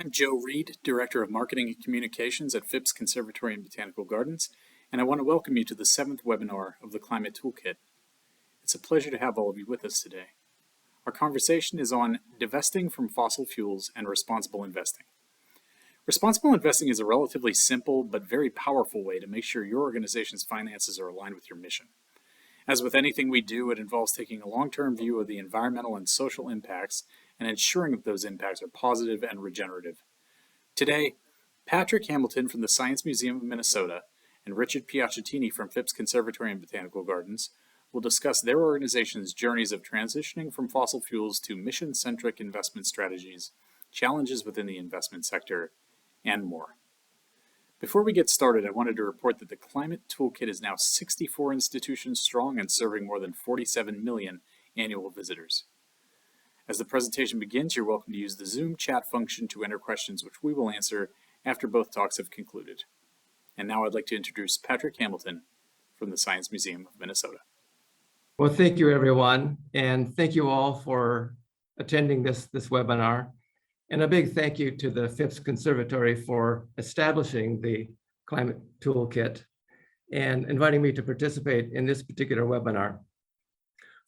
I'm Joe Reed, Director of Marketing and Communications at Phipps Conservatory and Botanical Gardens, and I want to welcome you to the 7th webinar of the Climate Toolkit. It's a pleasure to have all of you with us today. Our conversation is on divesting from fossil fuels and responsible investing. Responsible investing is a relatively simple but very powerful way to make sure your organization's finances are aligned with your mission. As with anything we do, it involves taking a long-term view of the environmental and social impacts and ensuring that those impacts are positive and regenerative. Today, Patrick Hamilton from the Science Museum of Minnesota and Richard Piacentini from Phipps Conservatory and Botanical Gardens will discuss their organization's journeys of transitioning from fossil fuels to mission-centric investment strategies, challenges within the investment sector, and more. Before we get started, I wanted to report that the Climate Toolkit is now 64 institutions strong and serving more than 47 million annual visitors. As the presentation begins, you're welcome to use the Zoom chat function to enter questions, which we will answer after both talks have concluded. And now I'd like to introduce Patrick Hamilton from the Science Museum of Minnesota. Well, thank you, everyone, and thank you all for attending this webinar. And a big thank you to the Phipps Conservatory for establishing the Climate Toolkit and inviting me to participate in this particular webinar.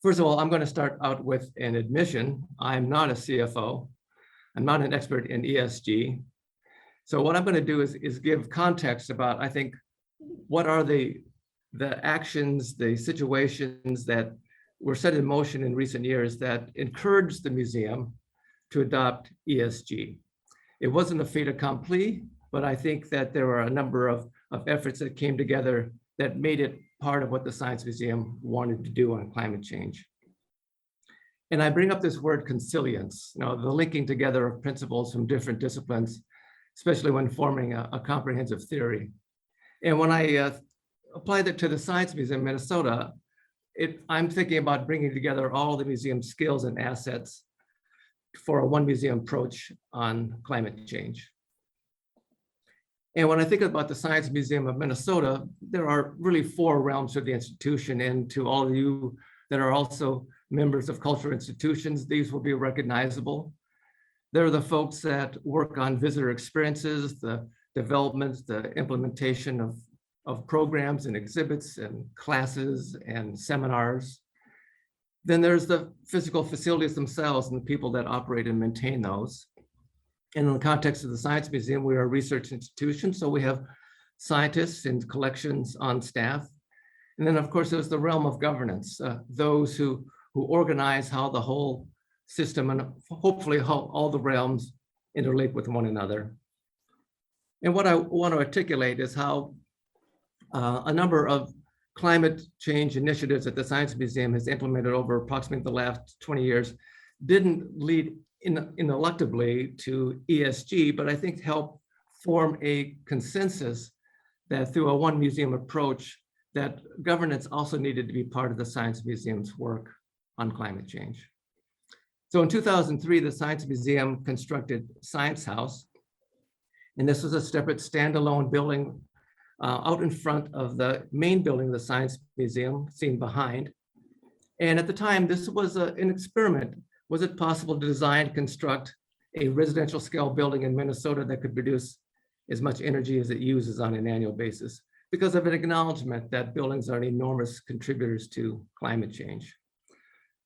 First of all, I'm going to start out with an admission. I'm not a CFO. I'm not an expert in ESG. So what I'm going to do is give context about, I think, what are the actions, the situations that were set in motion in recent years that encouraged the museum to adopt ESG. It wasn't a fait accompli, but I think that there were a number of efforts that came together that made it part of what the Science Museum wanted to do on climate change. And I bring up this word conciliance, the linking together of principles from different disciplines, especially when forming a comprehensive theory. And when I apply that to the Science Museum of Minnesota, I'm thinking about bringing together all the museum's skills and assets for a one museum approach on climate change. And when I think about the Science Museum of Minnesota, there are really four realms of the institution. And to all of you that are also members of cultural institutions, these will be recognizable. There are the folks that work on visitor experiences, the development, the implementation of programs and exhibits and classes and seminars. Then there's the physical facilities themselves and the people that operate and maintain those. And in the context of the Science Museum, we are a research institution, so we have scientists and collections on staff. And then, of course, there's the realm of governance, those who organize how the whole system and hopefully how all the realms interlink with one another. And what I want to articulate is how a number of climate change initiatives that the Science Museum has implemented over approximately the last 20 years didn't lead ineluctably to ESG, but I think help form a consensus that through a one museum approach, that governance also needed to be part of the Science Museum's work on climate change. So in 2003, the Science Museum constructed Science House, and this was a separate standalone building out in front of the main building of the Science Museum, seen behind. And at the time, this was an experiment. Was it possible to design and construct a residential scale building in Minnesota that could produce as much energy as it uses on an annual basis? Because of an acknowledgement that buildings are enormous contributors to climate change.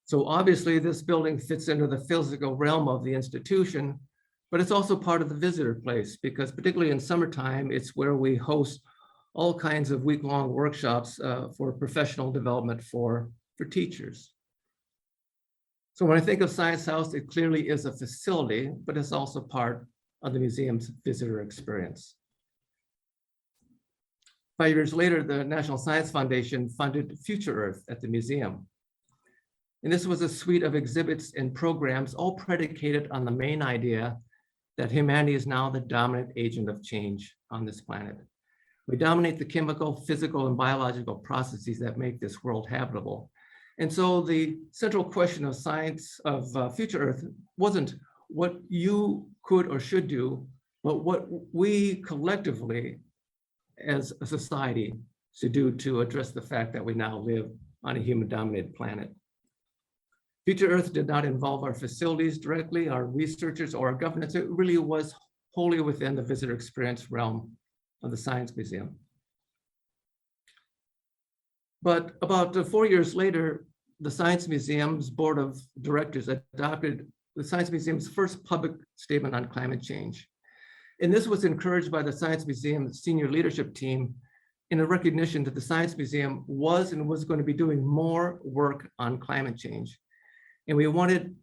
So obviously this building fits into the physical realm of the institution, but it's also part of the visitor place because particularly in summertime, it's where we host all kinds of week-long workshops for professional development for teachers. So when I think of Science House, it clearly is a facility, but it's also part of the museum's visitor experience. 5 years later, the National Science Foundation funded Future Earth at the museum. And this was a suite of exhibits and programs, all predicated on the main idea that humanity is now the dominant agent of change on this planet. We dominate the chemical, physical, and biological processes that make this world habitable. And so the central question of science of Future Earth wasn't what you could or should do, but what we collectively as a society should do to address the fact that we now live on a human-dominated planet. Future Earth did not involve our facilities directly, our researchers, or our governance. It really was wholly within the visitor experience realm of the Science Museum. But about 4 years later, the Science Museum's Board of Directors adopted the Science Museum's first public statement on climate change. And this was encouraged by the Science Museum senior leadership team in a recognition that the Science Museum was going to be doing more work on climate change. And we wanted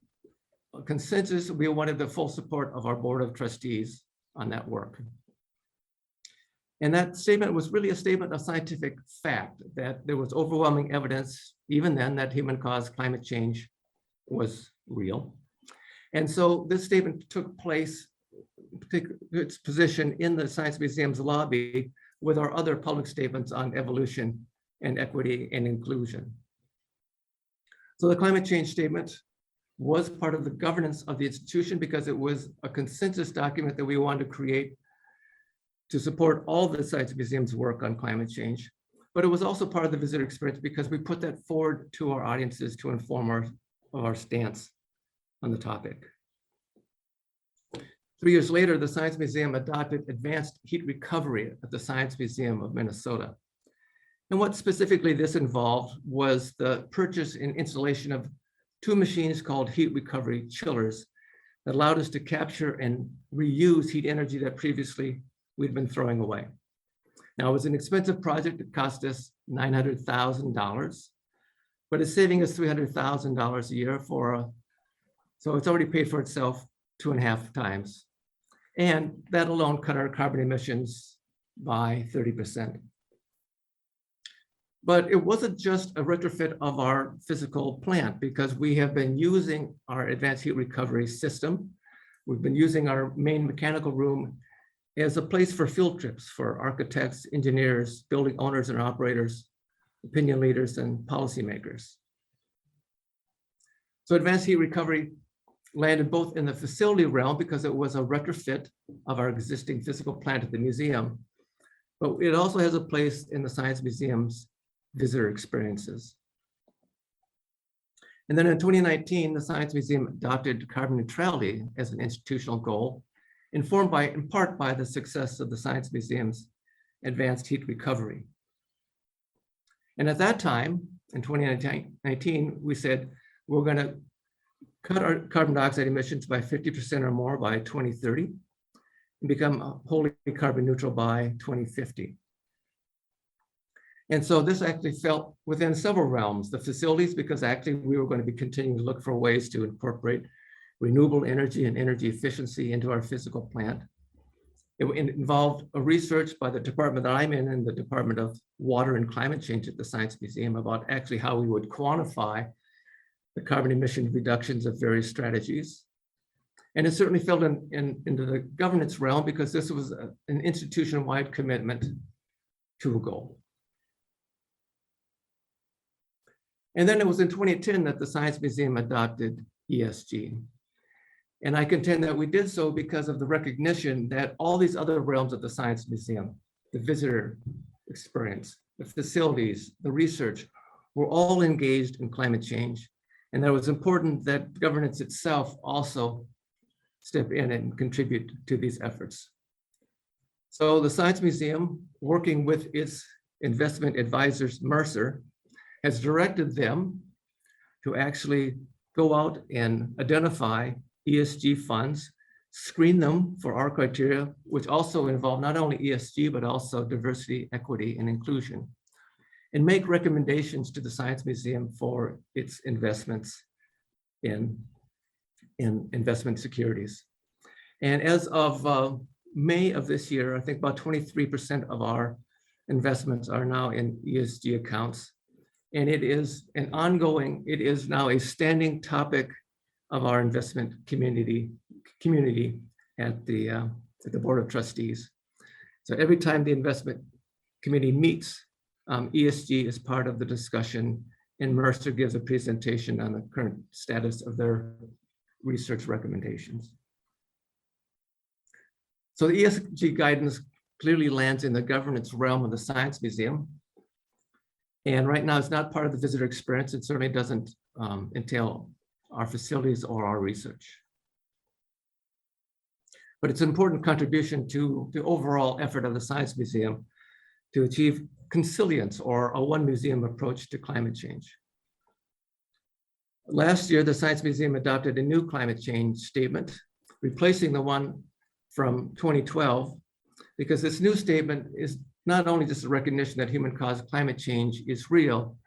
a consensus, we wanted the full support of our Board of Trustees on that work. And that statement was really a statement of scientific fact, that there was overwhelming evidence, even then, that human-caused climate change was real. And so this statement took place, took its position in the Science Museum's lobby with our other public statements on evolution and equity and inclusion. So the climate change statement was part of the governance of the institution because it was a consensus document that we wanted to create to support all the Science Museum's work on climate change. But it was also part of the visitor experience because we put that forward to our audiences to inform our stance on the topic. 3 years later, the Science Museum adopted advanced heat recovery at the Science Museum of Minnesota. And what specifically this involved was the purchase and installation of 2 machines called heat recovery chillers that allowed us to capture and reuse heat energy that previously we'd been throwing away. Now, it was an expensive project. It cost us $900,000, but it's saving us $300,000 a year so it's already paid for itself 2.5 times. And that alone cut our carbon emissions by 30%. But it wasn't just a retrofit of our physical plant because we have been using our advanced heat recovery system. We've been using our main mechanical room as a place for field trips for architects, engineers, building owners and operators, opinion leaders, and policymakers. So advanced heat recovery landed both in the facility realm because it was a retrofit of our existing physical plant at the museum, but it also has a place in the Science Museum's visitor experiences. And then in 2019, the Science Museum adopted carbon neutrality as an institutional goal, informed in part by the success of the Science Museum's advanced heat recovery. And at that time, in 2019, we said, we're going to cut our carbon dioxide emissions by 50% or more by 2030 and become wholly carbon neutral by 2050. And so this actually fell within several realms, the facilities, because actually we were going to be continuing to look for ways to incorporate renewable energy and energy efficiency into our physical plant. It involved a research by the department that I'm in the Department of Water and Climate Change at the Science Museum about actually how we would quantify the carbon emission reductions of various strategies. And it certainly fell into the governance realm because this was an institution-wide commitment to a goal. And then it was in 2010 that the Science Museum adopted ESG. And I contend that we did so because of the recognition that all these other realms of the Science Museum, the visitor experience, the facilities, the research, were all engaged in climate change. And that it was important that governance itself also step in and contribute to these efforts. So the Science Museum, working with its investment advisors, Mercer, has directed them to actually go out and identify ESG funds, screen them for our criteria, which also involve not only ESG, but also diversity, equity, and inclusion, and make recommendations to the Science Museum for its investments in investment securities. And as of May of this year, I think about 23% of our investments are now in ESG accounts. And it is it is now a standing topic of our investment community at the Board of Trustees. So every time the investment committee meets, ESG is part of the discussion, and Mercer gives a presentation on the current status of their research recommendations. So the ESG guidance clearly lands in the governance realm of the Science Museum. And right now it's not part of the visitor experience. It certainly doesn't entail our facilities or our research. but it's an important contribution to the overall effort of the Science Museum to achieve Conciliance, or a one museum approach to climate change. Last year, the Science Museum adopted a new climate change statement, replacing the one from 2012, because this new statement is not only just a recognition that human-caused climate change is real,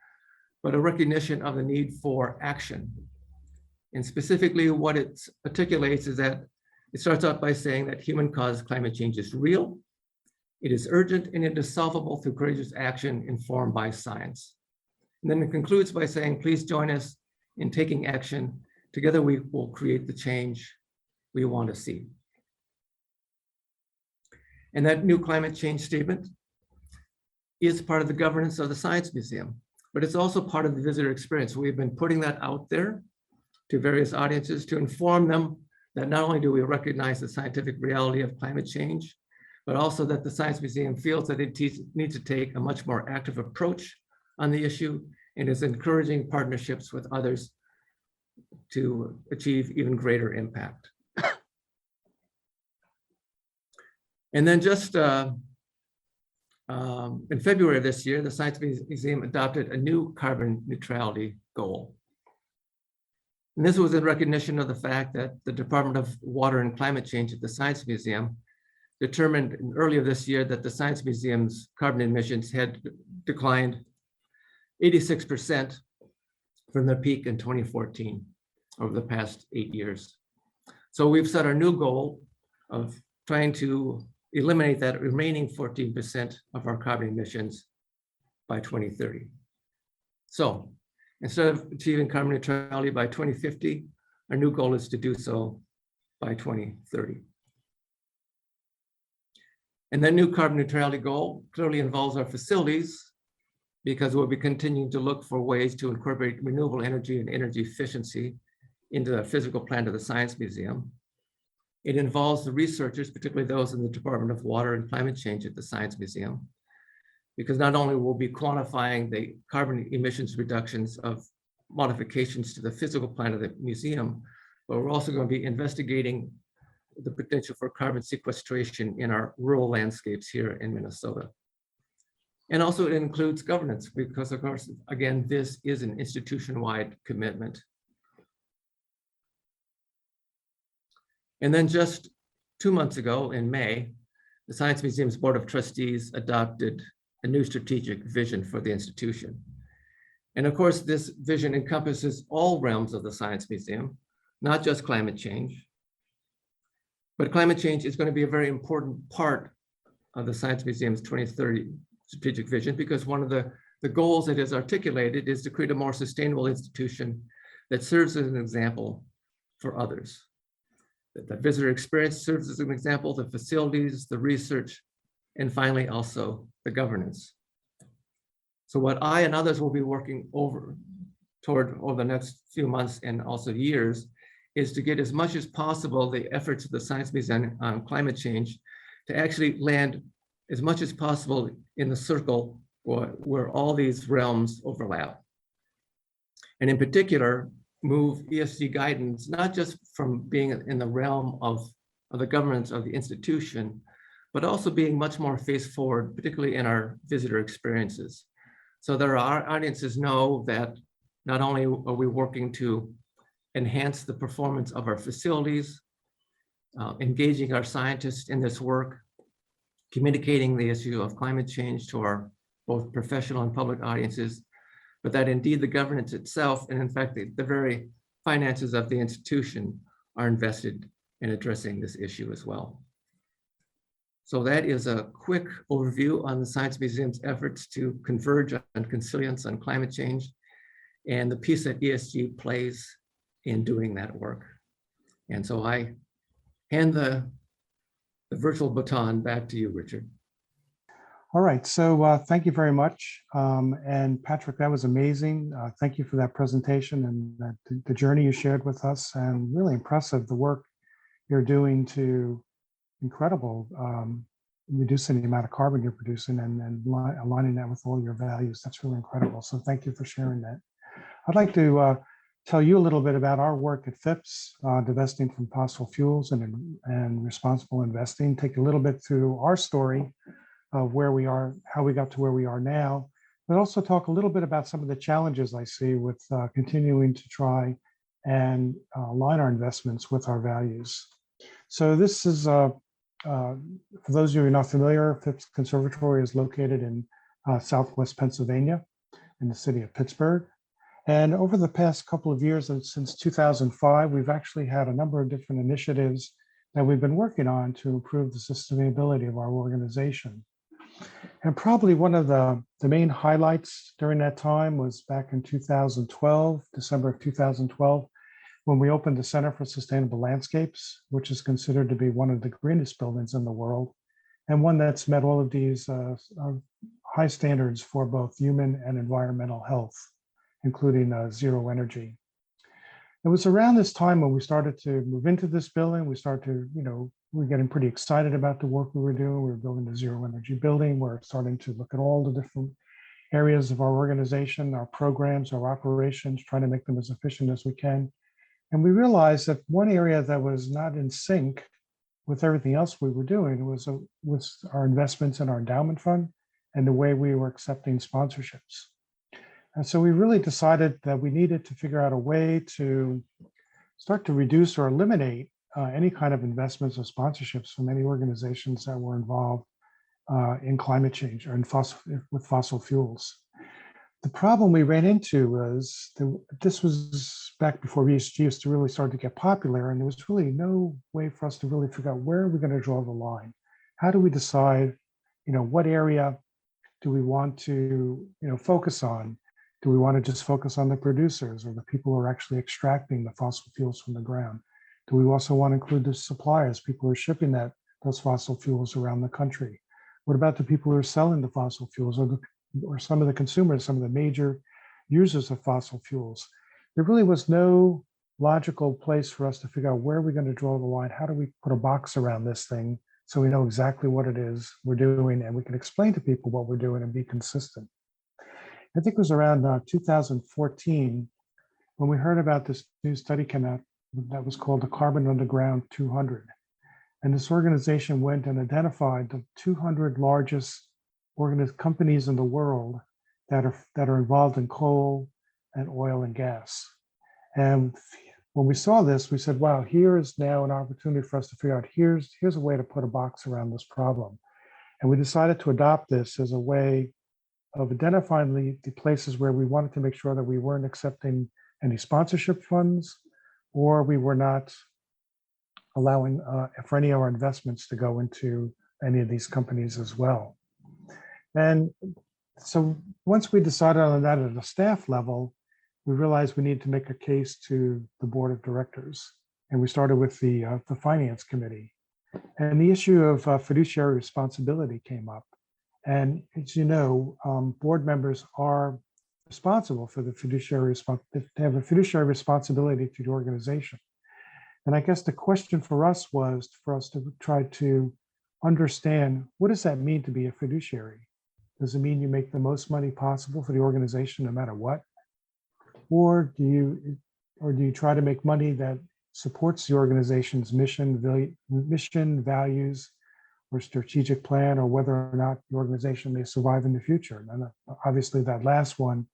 but a recognition of the need for action. And specifically, what it articulates is that it starts out by saying that human-caused climate change is real, it is urgent, and it is solvable through courageous action informed by science. And then it concludes by saying, please join us in taking action. Together we will create the change we want to see. And that new climate change statement is part of the governance of the Science Museum, but it's also part of the visitor experience. We've been putting that out there to various audiences to inform them that not only do we recognize the scientific reality of climate change, but also that the Science Museum feels that it needs to take a much more active approach on the issue and is encouraging partnerships with others to achieve even greater impact. And then just in February of this year, the Science Museum adopted a new carbon neutrality goal. And this was in recognition of the fact that the Department of Water and Climate Change at the Science Museum determined earlier this year that the Science Museum's carbon emissions had declined 86% from their peak in 2014 over the past 8 years. So we've set our new goal of trying to eliminate that remaining 14% of our carbon emissions by 2030. So instead of achieving carbon neutrality by 2050, our new goal is to do so by 2030. And that new carbon neutrality goal clearly involves our facilities, because we'll be continuing to look for ways to incorporate renewable energy and energy efficiency into the physical plan of the Science Museum. It involves the researchers, particularly those in the Department of Water and Climate Change at the Science Museum, because not only will we be quantifying the carbon emissions reductions of modifications to the physical plan of the museum, but we're also going to be investigating the potential for carbon sequestration in our rural landscapes here in Minnesota. And also it includes governance, because of course, again, this is an institution-wide commitment. And then just 2 months ago in May, the Science Museum's Board of Trustees adopted a new strategic vision for the institution. And of course, this vision encompasses all realms of the Science Museum, not just climate change. But climate change is going to be a very important part of the Science Museum's 2030 strategic vision, because one of the goals it has articulated is to create a more sustainable institution that serves as an example for others. The visitor experience serves as an example, the facilities, the research, and finally also the governance. So what I and others will be working toward over the next few months and also years is to get as much as possible the efforts of the Science Museum on climate change to actually land as much as possible in the circle where all these realms overlap. And in particular, move ESG guidance, not just from being in the realm of the governance of the institution, but also being much more face forward, particularly in our visitor experiences. So that our audiences know that not only are we working to enhance the performance of our facilities, engaging our scientists in this work, communicating the issue of climate change to our both professional and public audiences, but that indeed the governance itself, and in fact, the very finances of the institution are invested in addressing this issue as well. So that is a quick overview on the Science Museum's efforts to converge on Conciliance on climate change and the piece that ESG plays in doing that work. And so I hand the virtual baton back to you, Richard. All right, so thank you very much. And Patrick, that was amazing. Thank you for that presentation and the journey you shared with us, and really impressive the work you're doing to incredible reducing the amount of carbon you're producing and aligning that with all your values. That's really incredible. So thank you for sharing that. I'd like to tell you a little bit about our work at Phipps, divesting from fossil fuels and responsible investing, take a little bit through our story of where we are, how we got to where we are now, but also talk a little bit about some of the challenges I see with continuing to try and align our investments with our values. So this is, for those of you who are not familiar, Phipps Conservatory is located in Southwest Pennsylvania in the city of Pittsburgh. And over the past couple of years, and since 2005, we've actually had a number of different initiatives that we've been working on to improve the sustainability of our organization. And probably one of the main highlights during that time was back in 2012, December of 2012, when we opened the Center for Sustainable Landscapes, which is considered to be one of the greenest buildings in the world, and one that's met all of these high standards for both human and environmental health, including zero energy. It was around this time when we started to move into this building. We started to, we were getting pretty excited about the work we were doing. We were building a zero energy building. We're starting to look at all the different areas of our organization, our programs, our operations, trying to make them as efficient as we can. And we realized that one area that was not in sync with everything else we were doing was our investments in our endowment fund and the way we were accepting sponsorships. And so we really decided that we needed to figure out a way to start to reduce or eliminate any kind of investments or sponsorships from any organizations that were involved in climate change or with fossil fuels. The problem we ran into was this was back before ESG used to really start to get popular, and there was really no way for us to really figure out where we're going to draw the line. How do we decide, what area do we want to, focus on? Do we want to just focus on the producers or the people who are actually extracting the fossil fuels from the ground? Do we also want to include the suppliers, people who are shipping those fossil fuels around the country? What about the people who are selling the fossil fuels or some of the consumers, some of the major users of fossil fuels? There really was no logical place for us to figure out where we're going to draw the line. How do we put a box around this thing so we know exactly what it is we're doing and we can explain to people what we're doing and be consistent? I think it was around 2014 when we heard about this new study came out that was called the Carbon Underground 200. And this organization went and identified the 200 largest companies in the world that are involved in coal and oil and gas. And when we saw this, we said, wow, here is now an opportunity for us to figure out here's a way to put a box around this problem. And we decided to adopt this as a way of identifying the places where we wanted to make sure that we weren't accepting any sponsorship funds, or we were not allowing for any of our investments to go into any of these companies as well. And so once we decided on that at a staff level, we realized we needed to make a case to the board of directors. And we started with the finance committee. And the issue of fiduciary responsibility came up. And as you know, board members are responsible for the fiduciary they have a fiduciary responsibility to the organization. And I guess the question for us was for us to try to understand, what does that mean to be a fiduciary? Does it mean you make the most money possible for the organization no matter what? Or do you try to make money that supports the organization's mission, values, or strategic plan, or whether or not the organization may survive in the future? And obviously that last one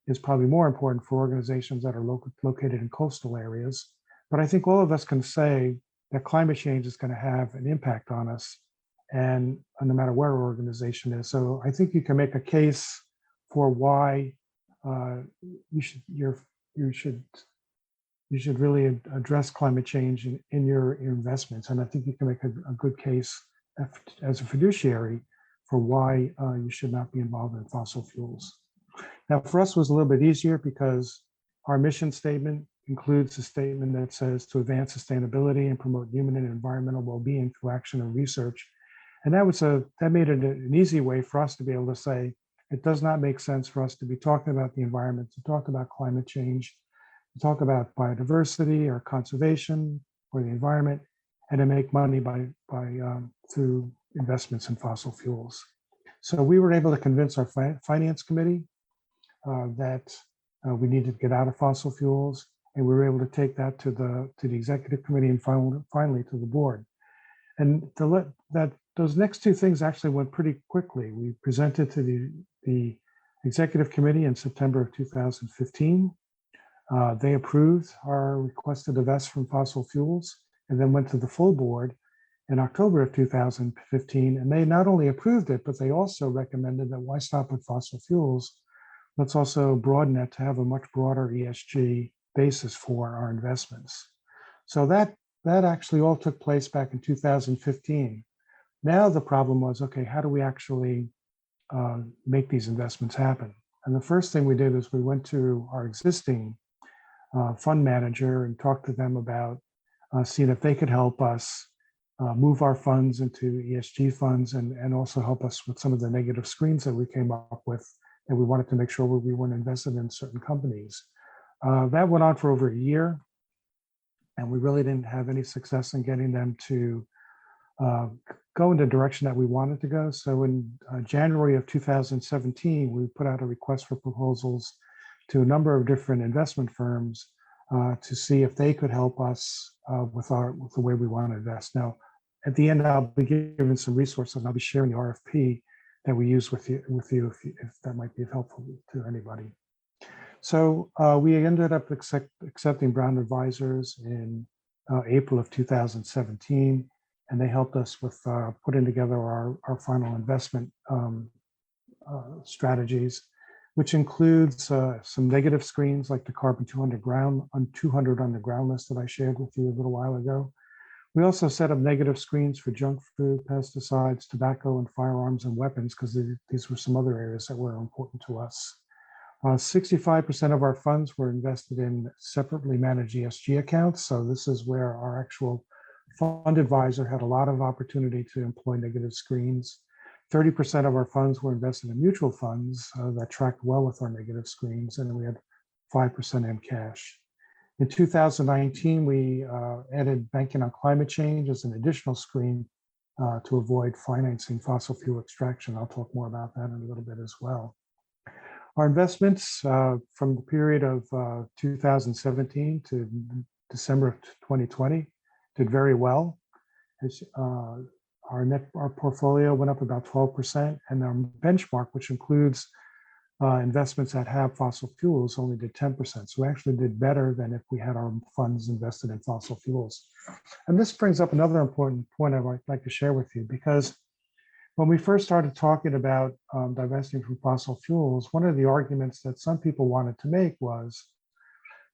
is probably more important for organizations that are located in coastal areas. But I think all of us can say that climate change is going to have an impact on us, and no matter where our organization is. So I think you can make a case for why you should really address climate change in your investments. And I think you can make a good case as a fiduciary for why you should not be involved in fossil fuels. Now, for us, it was a little bit easier because our mission statement includes a statement that says to advance sustainability and promote human and environmental well-being through action and research. And that made it an easy way for us to be able to say, it does not make sense for us to be talking about the environment, to talk about climate change, to talk about biodiversity or conservation or the environment, and to make money through investments in fossil fuels. So we were able to convince our finance committee that we needed to get out of fossil fuels, and we were able to take that to the executive committee and finally to the board. And those next two things actually went pretty quickly. We presented to the executive committee in September of 2015. They approved our request to divest from fossil fuels, and then went to the full board in October of 2015. And they not only approved it, but they also recommended that why stop with fossil fuels? Let's also broaden it to have a much broader ESG basis for our investments. So that actually all took place back in 2015. Now the problem was, okay, how do we actually make these investments happen? And the first thing we did is we went to our existing fund manager and talked to them about seeing if they could help us move our funds into ESG funds and also help us with some of the negative screens that we came up with, and we wanted to make sure we weren't invested in certain companies. That went on for over a year, and we really didn't have any success in getting them to go in the direction that we wanted to go. So in January of 2017, we put out a request for proposals to a number of different investment firms to see if they could help us with the way we want to invest. Now, at the end, I'll be giving some resources, and I'll be sharing the RFP that we use with you if that might be helpful to anybody. So we ended up accepting Brown Advisors in April of 2017, and they helped us with putting together our final investment strategies, which includes some negative screens like the carbon 200 underground list that I shared with you a little while ago. We also set up negative screens for junk food, pesticides, tobacco, and firearms and weapons, because these were some other areas that were important to us. 65% of our funds were invested in separately managed ESG accounts. So this is where our actual fund advisor had a lot of opportunity to employ negative screens. 30% of our funds were invested in mutual funds that tracked well with our negative screens, and we had 5% in cash. In 2019, we added banking on climate change as an additional screen to avoid financing fossil fuel extraction. I'll talk more about that in a little bit as well. Our investments from the period of 2017 to December of 2020 did very well. Our portfolio went up about 12%, and our benchmark, which includes investments that have fossil fuels, only did 10%. So we actually did better than if we had our funds invested in fossil fuels. And this brings up another important point I'd like to share with you, because when we first started talking about divesting from fossil fuels, one of the arguments that some people wanted to make was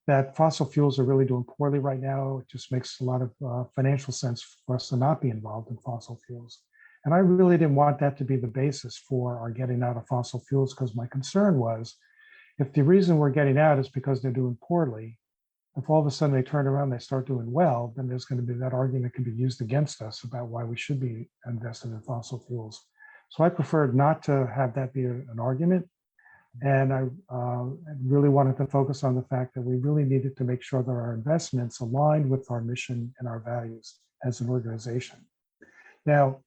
that fossil fuels are really doing poorly right now. It just makes a lot of financial sense for us to not be involved in fossil fuels. And I really didn't want that to be the basis for our getting out of fossil fuels, because my concern was, if the reason we're getting out is because they're doing poorly, if all of a sudden they turn around, they start doing well, then there's going to be that argument can be used against us about why we should be invested in fossil fuels. So I preferred not to have that be an argument. And I really wanted to focus on the fact that we really needed to make sure that our investments aligned with our mission and our values as an organization. Now,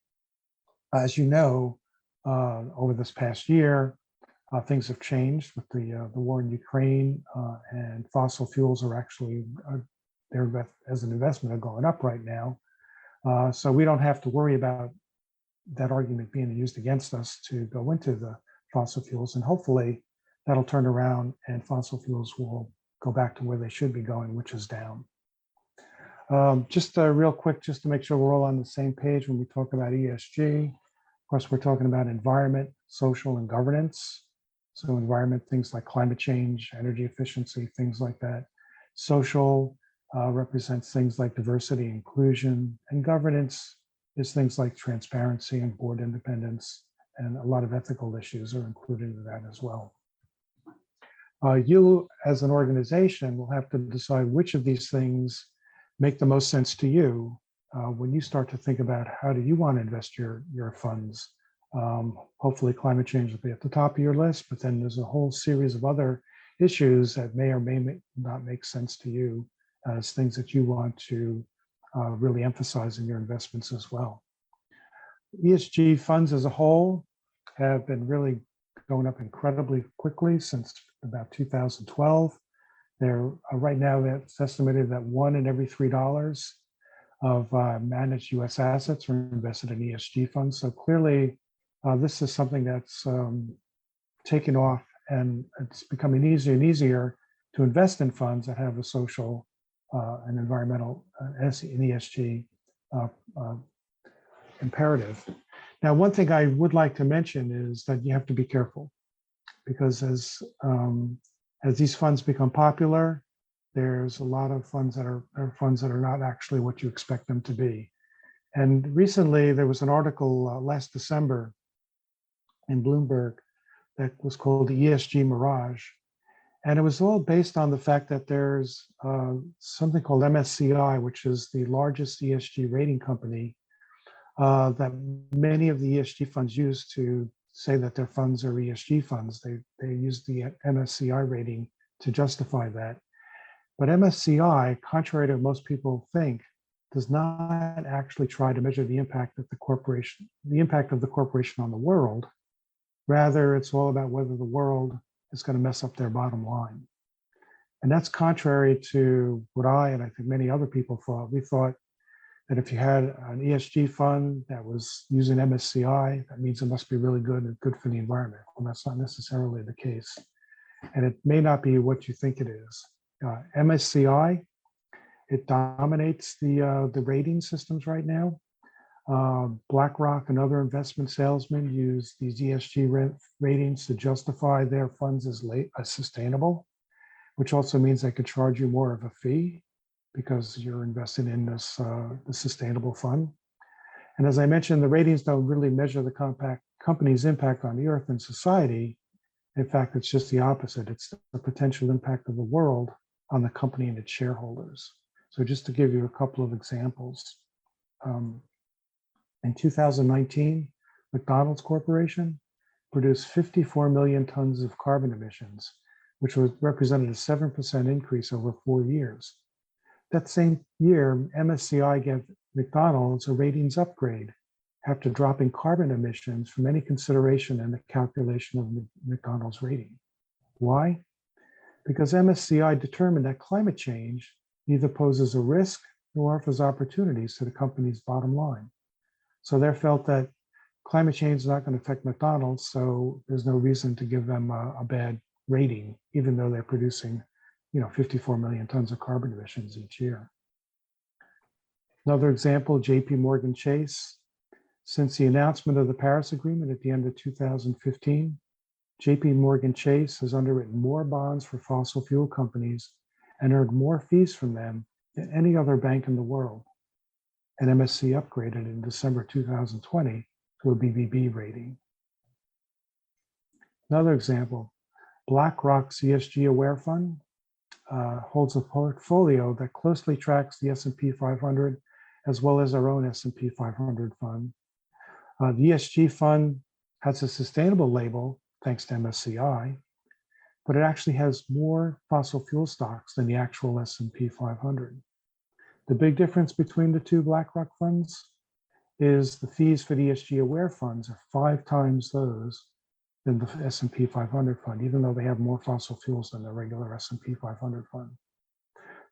as you know, over this past year, things have changed with the war in Ukraine, and fossil fuels are actually, as an investment, are going up right now. So we don't have to worry about that argument being used against us to go into the fossil fuels, and hopefully that'll turn around and fossil fuels will go back to where they should be going, which is down. Just real quick, just to make sure we're all on the same page when we talk about ESG. Of course, we're talking about environment, social, and governance. So environment, things like climate change, energy efficiency, things like that. Social represents things like diversity, inclusion, and governance is things like transparency and board independence, and a lot of ethical issues are included in that as well. You, as an organization, will have to decide which of these things make the most sense to you when you start to think about how do you want to invest your funds. Hopefully climate change will be at the top of your list, but then there's a whole series of other issues that may or may not make sense to you as things that you want to really emphasize in your investments as well. ESG funds as a whole have been really going up incredibly quickly since about 2012. They're right now, it's estimated that $1 in every $3 of managed US assets are invested in ESG funds. So clearly, this is something that's taken off, and it's becoming easier and easier to invest in funds that have a social and environmental and ESG imperative. Now, one thing I would like to mention is that you have to be careful, because as these funds become popular, there's a lot of funds that are not actually what you expect them to be. And recently, there was an article last December in Bloomberg that was called the ESG Mirage. And it was all based on the fact that there's something called MSCI, which is the largest ESG rating company that many of the ESG funds use to say that their funds are ESG funds. They use the MSCI rating to justify that. But MSCI, contrary to what most people think, does not actually try to measure the impact of the corporation on the world. Rather, it's all about whether the world is going to mess up their bottom line. And that's contrary to what I, and I think many other people thought. We thought that if you had an ESG fund that was using MSCI, that means it must be really good and good for the environment. Well, that's not necessarily the case. And it may not be what you think it is. MSCI, it dominates the rating systems right now. BlackRock and other investment salesmen use these ESG ratings to justify their funds as sustainable, which also means they could charge you more of a fee because you're invested in this sustainable fund. And as I mentioned, the ratings don't really measure the company's impact on the earth and society. In fact, it's just the opposite. It's the potential impact of the world on the company and its shareholders. So just to give you a couple of examples, in 2019, McDonald's Corporation produced 54 million tons of carbon emissions, which represented a 7% increase over 4 years. That same year, MSCI gave McDonald's a ratings upgrade after dropping carbon emissions from any consideration in the calculation of McDonald's rating. Why? Because MSCI determined that climate change neither poses a risk nor offers opportunities to the company's bottom line. So they felt that climate change is not going to affect McDonald's, so there's no reason to give them a bad rating, even though they're producing 54 million tons of carbon emissions each year. Another example, JPMorgan Chase. Since the announcement of the Paris Agreement at the end of 2015, JPMorgan Chase has underwritten more bonds for fossil fuel companies and earned more fees from them than any other bank in the world. And MSC upgraded in December 2020 to a BBB rating. Another example, BlackRock's ESG Aware Fund holds a portfolio that closely tracks the S&P 500 as well as our own S&P 500 fund. The ESG fund has a sustainable label thanks to MSCI, but it actually has more fossil fuel stocks than the actual S&P 500. The big difference between the two BlackRock funds is the fees for the ESG Aware funds are 5 times those than the S&P 500 fund, even though they have more fossil fuels than the regular S&P 500 fund.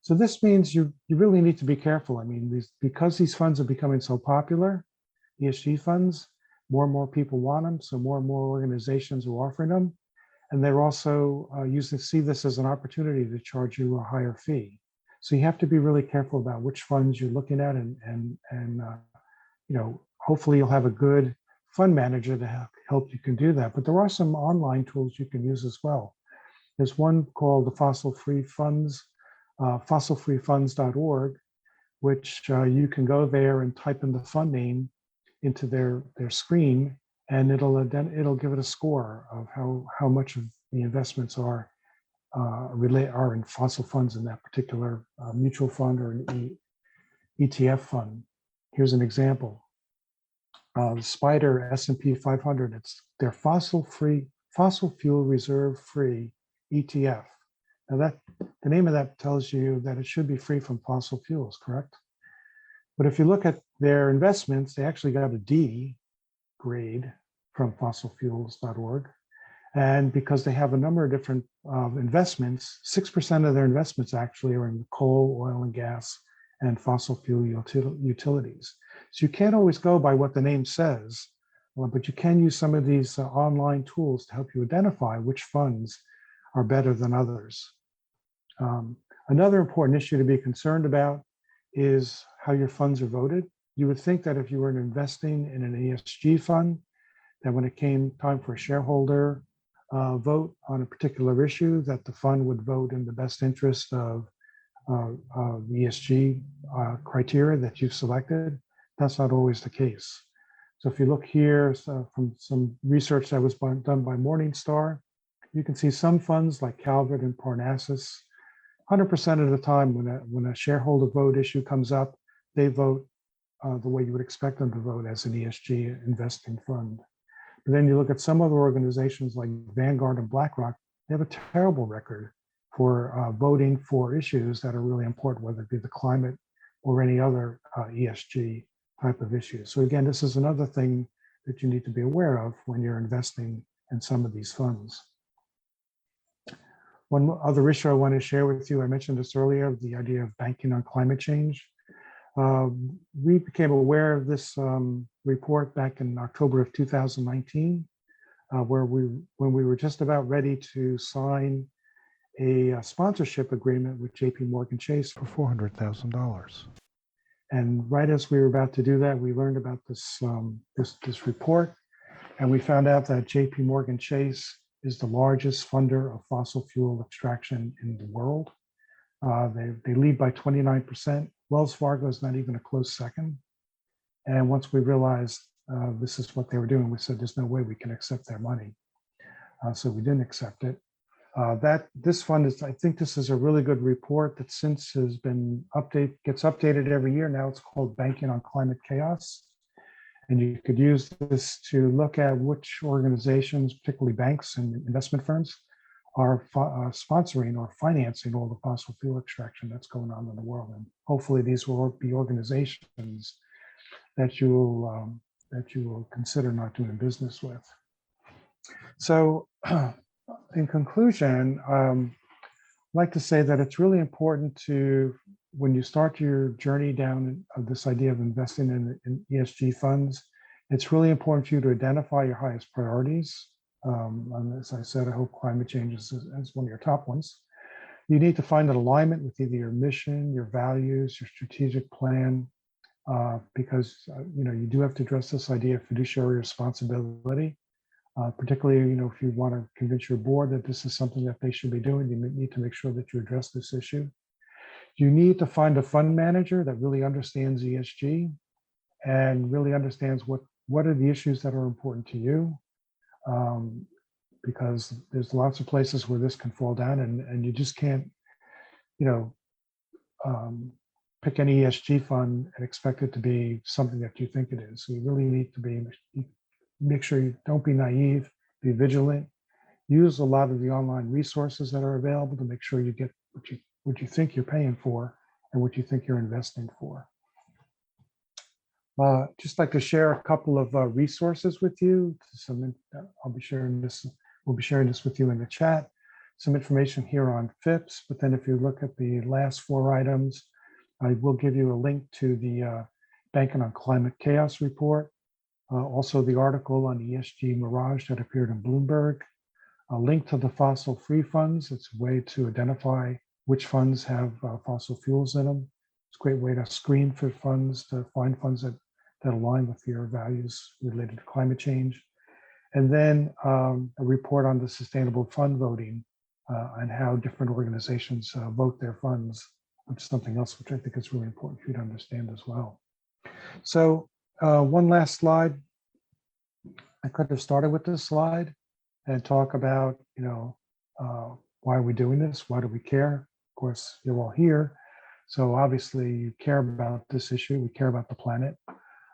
So this means you really need to be careful. I mean, because these funds are becoming so popular, ESG funds, more and more people want them, so more and more organizations are offering them. And they're also see this as an opportunity to charge you a higher fee. So you have to be really careful about which funds you're looking at, and hopefully you'll have a good fund manager to help you can do that. But there are some online tools you can use as well. There's one called the Fossil Free Funds, fossilfreefunds.org, which you can go there and type in the fund name into their screen, and it'll give it a score of how much of the investments are in fossil funds in that particular mutual fund or an ETF fund. Here's an example. The Spider S&P 500, it's their fossil fuel reserve free ETF. Now the name of that tells you that it should be free from fossil fuels, correct? But if you look at their investments, they actually got a D grade from fossilfuels.org. And because they have a number of different investments, 6% of their investments actually are in coal, oil and gas, and fossil fuel utilities. So you can't always go by what the name says, but you can use some of these online tools to help you identify which funds are better than others. Another important issue to be concerned about is how your funds are voted. You would think that if you were investing in an ESG fund, that when it came time for a shareholder vote on a particular issue, that the fund would vote in the best interest of the ESG criteria that you've selected. That's not always the case. So if you look here from some research that was done by Morningstar, you can see some funds like Calvert and Parnassus, 100% of the time when a shareholder vote issue comes up, they vote the way you would expect them to vote as an ESG investing fund. But then you look at some other organizations like Vanguard and BlackRock, they have a terrible record for voting for issues that are really important, whether it be the climate or any other ESG type of issue. So again, this is another thing that you need to be aware of when you're investing in some of these funds. One other issue I want to share with you, I mentioned this earlier, the idea of banking on climate change. We became aware of this report back in October of 2019, when we were just about ready to sign a sponsorship agreement with JPMorgan Chase for $400,000. And right as we were about to do that, we learned about this report, and we found out that JPMorgan Chase is the largest funder of fossil fuel extraction in the world. They lead by 29%. Wells Fargo is not even a close second. And once we realized this is what they were doing, we said, there's no way we can accept their money. So we didn't accept it. This fund is, I think this is a really good report that since has been gets updated every year. Now it's called Banking on Climate Chaos. And you could use this to look at which organizations, particularly banks and investment firms, are sponsoring or financing all the fossil fuel extraction that's going on in the world. And hopefully these will be organizations that you will consider not doing business with. So in conclusion, I'd like to say that it's really important to, when you start your journey down this idea of investing in ESG funds, it's really important for you to identify your highest priorities. And as I said, I hope climate change is one of your top ones. You need to find an alignment with either your mission, your values, your strategic plan, because you do have to address this idea of fiduciary responsibility. Particularly, if you want to convince your board that this is something that they should be doing, you need to make sure that you address this issue. You need to find a fund manager that really understands ESG and really understands what are the issues that are important to you, because there's lots of places where this can fall down, and you just can't, pick an ESG fund and expect it to be something that you think it is. So you really need to make sure you don't be naive, be vigilant, use a lot of the online resources that are available to make sure you get what you think you're paying for and what you think you're investing for. Just like to share a couple of resources with you. We'll be sharing this with you in the chat. Some information here on Phipps, but then if you look at the last 4 items, I will give you a link to the Banking on Climate Chaos report. Also the article on ESG Mirage that appeared in Bloomberg, a link to the fossil free funds. It's a way to identify which funds have fossil fuels in them. It's a great way to screen for funds, to find funds that align with your values related to climate change. And then a report on the sustainable fund voting and how different organizations vote their funds, which is something else which I think is really important for you to understand as well. So one last slide. I could have started with this slide and talk about, why are we doing this? Why do we care? Of course, you're all here. So obviously you care about this issue. We care about the planet.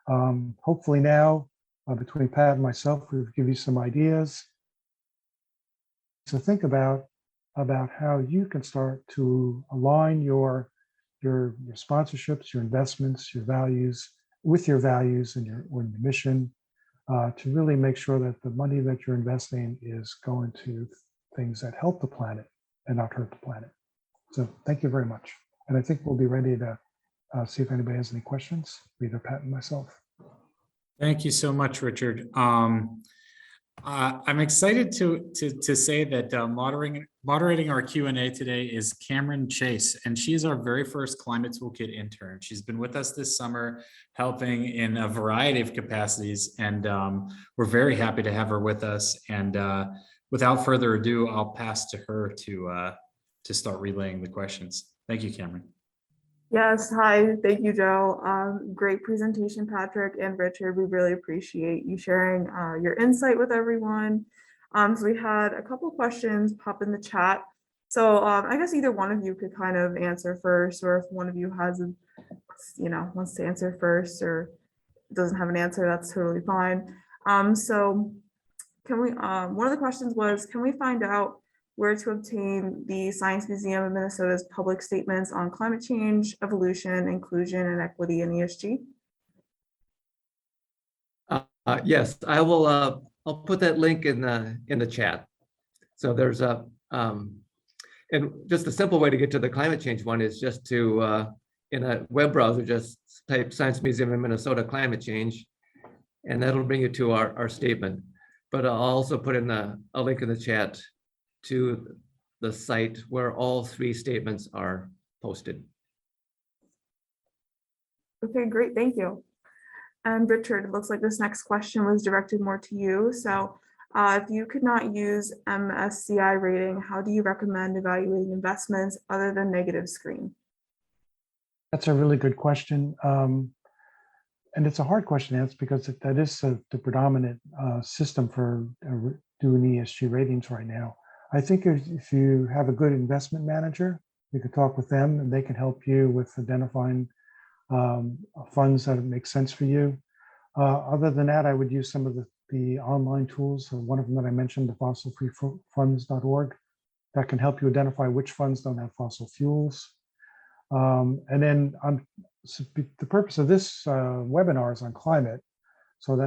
Hopefully now, between Pat and myself, we've given you some ideas to think about how you can start to align your sponsorships, your investments, your values with your values and your mission, to really make sure that the money that you're investing is going to things that help the planet and not hurt the planet. So thank you very much. And I think we'll be ready to see if anybody has any questions, either Pat and myself. Thank you so much, Richard. I'm excited to say that moderating our Q&A today is Cameron Chase, and she's our very first Climate Toolkit intern. She's been with us this summer, helping in a variety of capacities, and we're very happy to have her with us. And without further ado, I'll pass to her to start relaying the questions. Thank you, Cameron. Yes, hi, thank you, Joe. Great presentation, Patrick and Richard. We really appreciate you sharing your insight with everyone. So we had a couple questions pop in the chat. So I guess either one of you could kind of answer first, or if one of you has, wants to answer first or doesn't have an answer, that's totally fine. So can we, one of the questions was, can we find out where to obtain the Science Museum of Minnesota's public statements on climate change, evolution, inclusion, and equity in ESG? Yes, I will. I'll put that link in the chat. So there's a and just a simple way to get to the climate change one is just to in a web browser just type Science Museum of Minnesota climate change, and that'll bring you to our statement. But I'll also put in a link in the chat to the site where all three statements are posted. Okay, great, thank you. And Richard, it looks like this next question was directed more to you. So if you could not use MSCI rating, how do you recommend evaluating investments other than negative screen? That's a really good question. And it's a hard question to answer because that is the predominant system for doing ESG ratings right now. I think if you have a good investment manager, you could talk with them and they can help you with identifying funds that make sense for you. Other than that, I would use some of the online tools. So one of them that I mentioned, the fossilfreefunds.org, that can help you identify which funds don't have fossil fuels. And then so the purpose of this webinar is on climate. So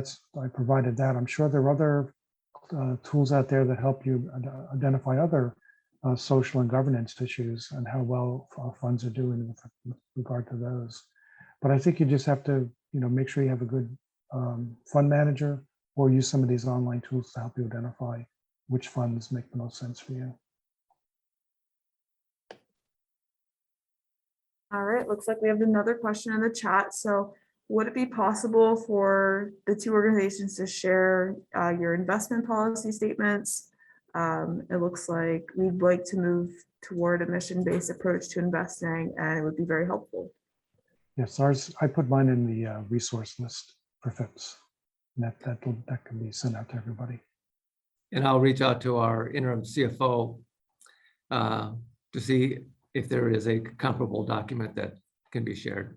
I provided that. I'm sure there are other tools out there that help you identify other social and governance issues and how well funds are doing with regard to those. But I think you just have to, make sure you have a good fund manager or use some of these online tools to help you identify which funds make the most sense for you. All right, looks like we have another question in the chat. So would it be possible for the two organizations to share your investment policy statements? It looks like we'd like to move toward a mission-based approach to investing, and it would be very helpful. Yes, I put mine in the resource list for Phipps. And that can be sent out to everybody. And I'll reach out to our interim CFO to see if there is a comparable document that can be shared.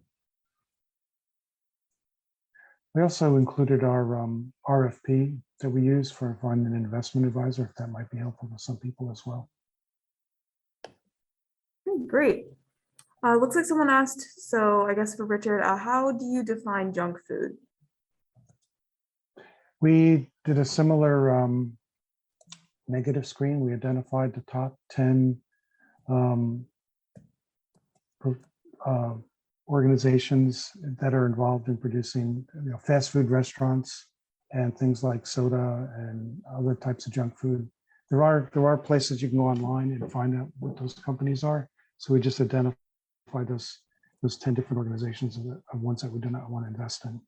We also included our RFP that we use for finding an investment advisor, if that might be helpful to some people as well. Great. Looks like someone asked, so I guess for Richard, how do you define junk food? We did a similar negative screen. We identified the top 10 organizations that are involved in producing fast food restaurants and things like soda and other types of junk food. There are places you can go online and find out what those companies are. So we just identify those 10 different organizations of ones that we do not want to invest in.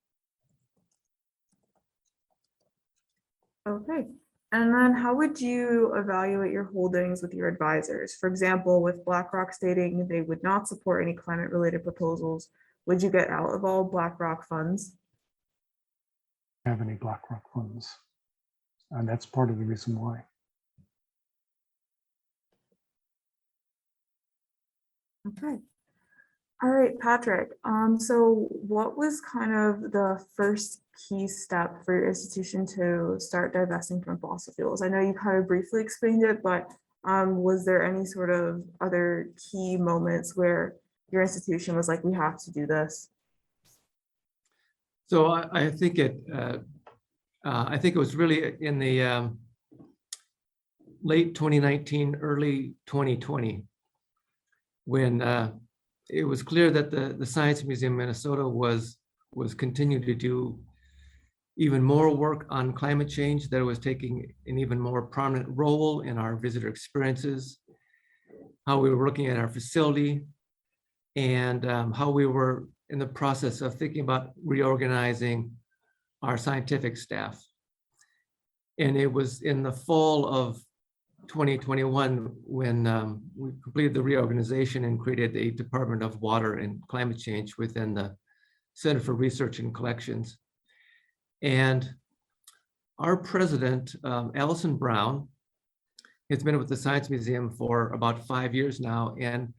Okay. And then how would you evaluate your holdings with your advisors? For example, with BlackRock stating they would not support any climate related proposals, would you get out of all BlackRock funds? Have any BlackRock funds? And that's part of the reason why. Okay. All right, Patrick. So what was kind of the first key step for your institution to start divesting from fossil fuels? I know you kind of briefly explained it, but was there any sort of other key moments where your institution was like, we have to do this? So I think I think it was really in the late 2019, early 2020, when it was clear that the Science Museum Minnesota was continuing to do even more work on climate change, that it was taking an even more prominent role in our visitor experiences, how we were looking at our facility, and how we were in the process of thinking about reorganizing our scientific staff. And it was in the fall of 2021 when we completed the reorganization and created a Department of Water and Climate Change within the Center for Research and Collections. And our president, Allison Brown, has been with the Science Museum for about 5 years now. And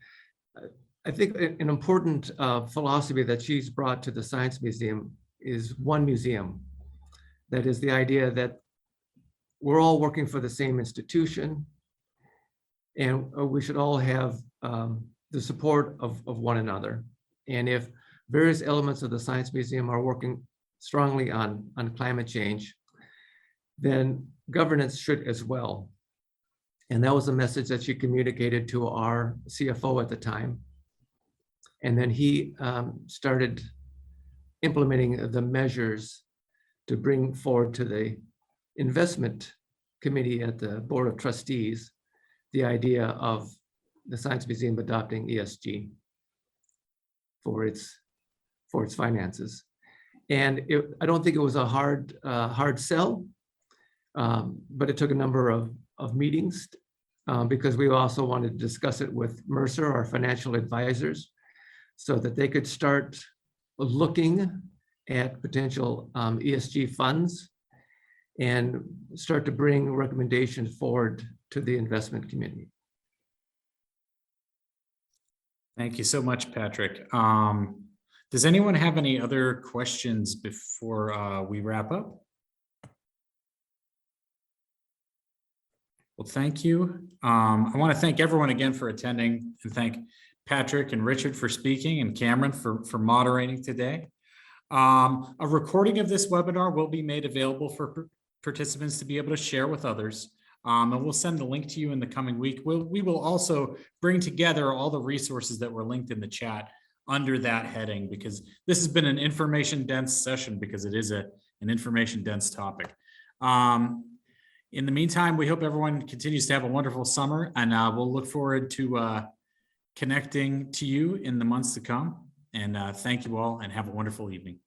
I think an important philosophy that she's brought to the Science Museum is one museum. That is the idea that we're all working for the same institution, and we should all have the support of one another. And if various elements of the Science Museum are working strongly on climate change, then governance should as well. And that was a message that she communicated to our CFO at the time. And then he started implementing the measures to bring forward to the investment committee at the Board of Trustees the idea of the Science Museum adopting ESG for its finances. And I don't think it was a hard sell, but it took a number of meetings because we also wanted to discuss it with Mercer, our financial advisors, so that they could start looking at potential ESG funds and start to bring recommendations forward to the investment community. Thank you so much, Patrick. Does anyone have any other questions before we wrap up? Well, thank you. I want to thank everyone again for attending, and thank Patrick and Richard for speaking, and Cameron for moderating today. A recording of this webinar will be made available for participants to be able to share with others. And we'll send the link to you in the coming week. We will also bring together all the resources that were linked in the chat under that heading, because this has been an information dense session, because it is an information dense topic. In the meantime, we hope everyone continues to have a wonderful summer, and we'll look forward to connecting to you in the months to come. And thank you all, and have a wonderful evening.